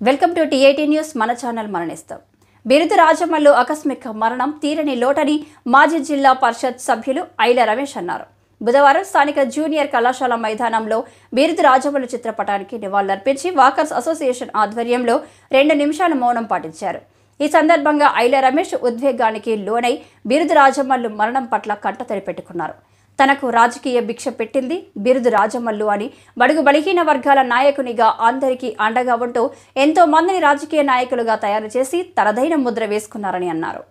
Welcome to TIT news. మన channel మరణిస్తాం. బిరుదు రాజమల్లు ఆకస్మిక మరణం తీరని లోటని మాజీ జిల్లా పరిషత్ సభ్యులు ఐల రమేష్ అన్నారు. బుధవారం స్థానిక జూనియర్ కళాశాల మైదానంలో బిరుదు రాజమల్లు చిత్రపటానికి నివాళులర్పించి వాకర్స్ అసోసియేషన్ ఆధ్వర్యంలో 2 నిమిషాల మౌనం పాటించారు. ఈ సందర్భంగా ఐల రమేష్ ఉద్వేగానికి లోనై బిరుదు రాజమల్లు మరణం పట్ల కంటతడి పెట్టుకున్నారు. తనకు రాజకీయ భిక్ష పెట్టింది బిరుదు రాజమల్లు అని, బడుగు బలహీన వర్గాల నాయకునిగా అందరికీ అండగా ఉంటూ ఎంతో మందిని రాజకీయ నాయకులుగా తయారు చేసి తనదైన ముద్ర వేసుకున్నారని అన్నారు.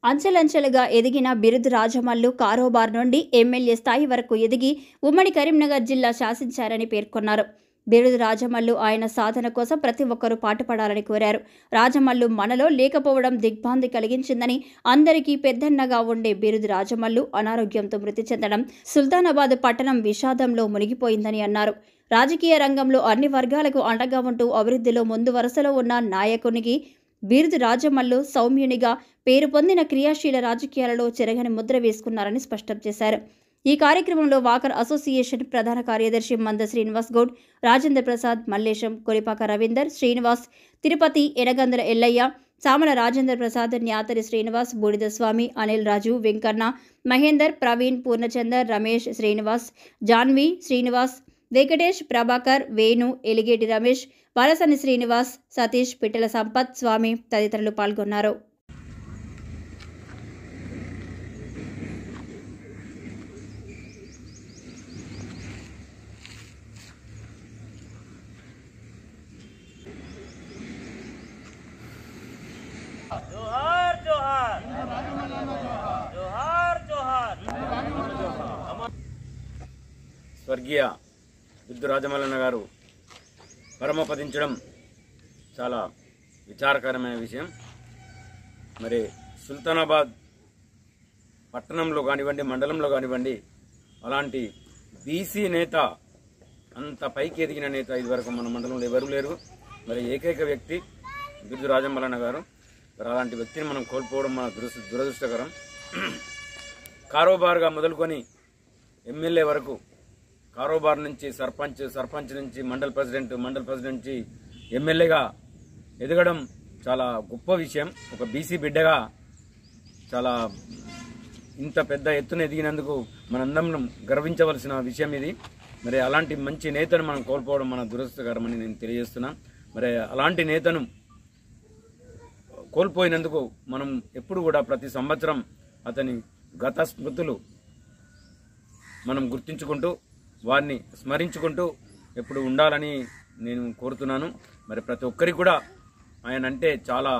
అంచెలంచెలుగా ఎదిగిన బిరుదు రాజమల్లు కారోబార్ నుండి ఎమ్మెల్యే స్థాయి వరకు ఎదిగి ఉమ్మడి కరీంనగర్ జిల్లా శాసించారని పేర్కొన్నారు. బిరుదు రాజమల్లు ఆయన సాధన కోసం ప్రతి ఒక్కరూ పాటుపడాలని కోరారు. రాజమల్లు మనలో లేకపోవడం దిగ్భ్రాంతి కలిగించిందని, అందరికీ పెద్దన్నగా ఉండే బిరుదు రాజమల్లు అనారోగ్యంతో మృతి చెందడం సుల్తానాబాద్ పట్టణం విషాదంలో మునిగిపోయిందని అన్నారు. రాజకీయ రంగంలో అన్ని వర్గాలకు అండగా ఉంటూ అభివృద్ధిలో ముందు వరుసలో ఉన్న నాయకునికి బిరుదు రాజమల్లు సౌమ్యునిగా పేరు పొందిన క్రియాశీల రాజకీయాలలో చెరగని ముద్ర వేసుకున్నారని స్పష్టం చేశారు. ఈ కార్యక్రమంలో వాకర్ అసోసియేషన్ ప్రధాన కార్యదర్శి మంద శ్రీనివాస్ గౌడ్, రాజేంద్ర ప్రసాద్, మల్లేశం, కొలిపాక రవీందర్, శ్రీనివాస్, తిరుపతి, ఎనగంద్ర ఎల్లయ్య, సామల రాజేంద్ర ప్రసాద్, న్యాతరి శ్రీనివాస్, బూడిద స్వామి, అనిల్ రాజు, వెంకన్న, మహేందర్, ప్రవీణ్, పూర్ణచందర్, రమేష్, శ్రీనివాస్, జాన్వి, శ్రీనివాస్, వెంకటేష్, ప్రభాకర్, వేణు, ఎలిగేటి రమేష్, బాలసని శ్రీనివాస్, సతీష్, పిట్టల సంపత్, స్వామి తదితరులు పాల్గొన్నారు. जोहार जोहार जोहार जोहार స్వర్గీయ బిరుదు రాజమల్లన్న గారు పరమపదించడం చాలా విచారకరమైన విషయం. మరి సుల్తానాబాద్ పట్టణంలో కానివ్వండి, మండలంలో కానివ్వండి, అలాంటి బీసీ నేత, అంత పైకి ఎదిగిన నేత ఇదివరకు మన మండలంలో ఎవరు లేరు. మరి ఏకైక వ్యక్తి బిరుదు రాజమల్లన్న గారు. అలాంటి వ్యక్తిని మనం కోల్పోవడం మన దురదృష్టకరం. కారోబార్గా మొదలుకొని ఎమ్మెల్యే వరకు, కారోబార్ నుంచి సర్పంచ్ నుంచి మండల్ ప్రెసిడెంట్ నుంచి ఎమ్మెల్యేగా ఎదగడం చాలా గొప్ప విషయం. ఒక బీసీ బిడ్డగా చాలా ఇంత పెద్ద ఎత్తున ఎదిగినందుకు మనందరం గర్వించవలసిన విషయం ఇది. మరి అలాంటి మంచి నేతను మనం కోల్పోవడం మన దురదృష్టకరమని నేను తెలియజేస్తున్నాను. మరి అలాంటి నేతను కోల్పోయినందుకు మనం ఎప్పుడు కూడా ప్రతి సంవత్సరం అతని గత స్మృతులు మనం గుర్తించుకుంటూ వారిని స్మరించుకుంటూ ఎప్పుడు ఉండాలని నేను కోరుతున్నాను. మరి ప్రతి ఒక్కరికి కూడా ఆయన అంటే చాలా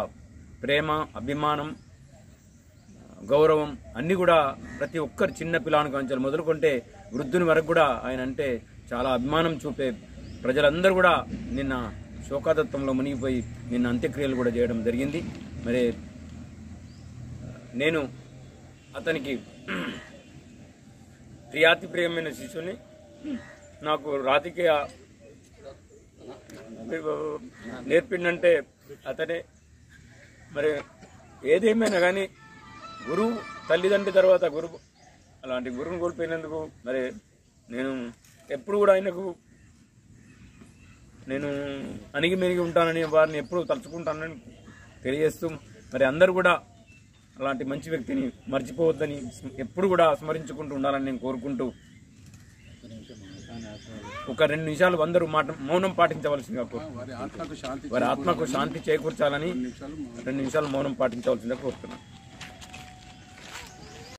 ప్రేమ, అభిమానం, గౌరవం అన్నీ కూడా ప్రతి ఒక్కరు చిన్న పిల్లానికి అంచెలు మొదలుకుంటే వృద్ధుని వరకు కూడా ఆయన అంటే చాలా అభిమానం చూపే ప్రజలందరూ కూడా నిన్న శోకాతత్వంలో మునిగిపోయి నిన్న అంత్యక్రియలు కూడా చేయడం జరిగింది. మరి నేను అతనికి ప్రియాతి ప్రియమైన శిష్యుని. నాకు రాజకీయ నేర్పిండంటే అతనే. మరి ఏదేమైనా కానీ గురువు, తల్లిదండ్రి తర్వాత గురువు, అలాంటి గురువుని కోల్పోయినందుకు మరి నేను ఎప్పుడు కూడా ఆయనకు నేను అణిగి మెరిగి ఉంటానని, వారిని ఎప్పుడు తలుచుకుంటానని తెలియజేస్తూ, మరి అందరూ కూడా అలాంటి మంచి వ్యక్తిని మర్చిపోవద్దని ఎప్పుడు కూడా స్మరించుకుంటూ ఉండాలని నేను కోరుకుంటూ ఒక 2 నిమిషాలు అందరూ మౌనం పాటించవలసిందిగా కోరుతున్నాను. వారి ఆత్మకు శాంతి చేకూర్చాలని 2 నిమిషాలు మౌనం పాటించవలసిందిగా కోరుతున్నాను.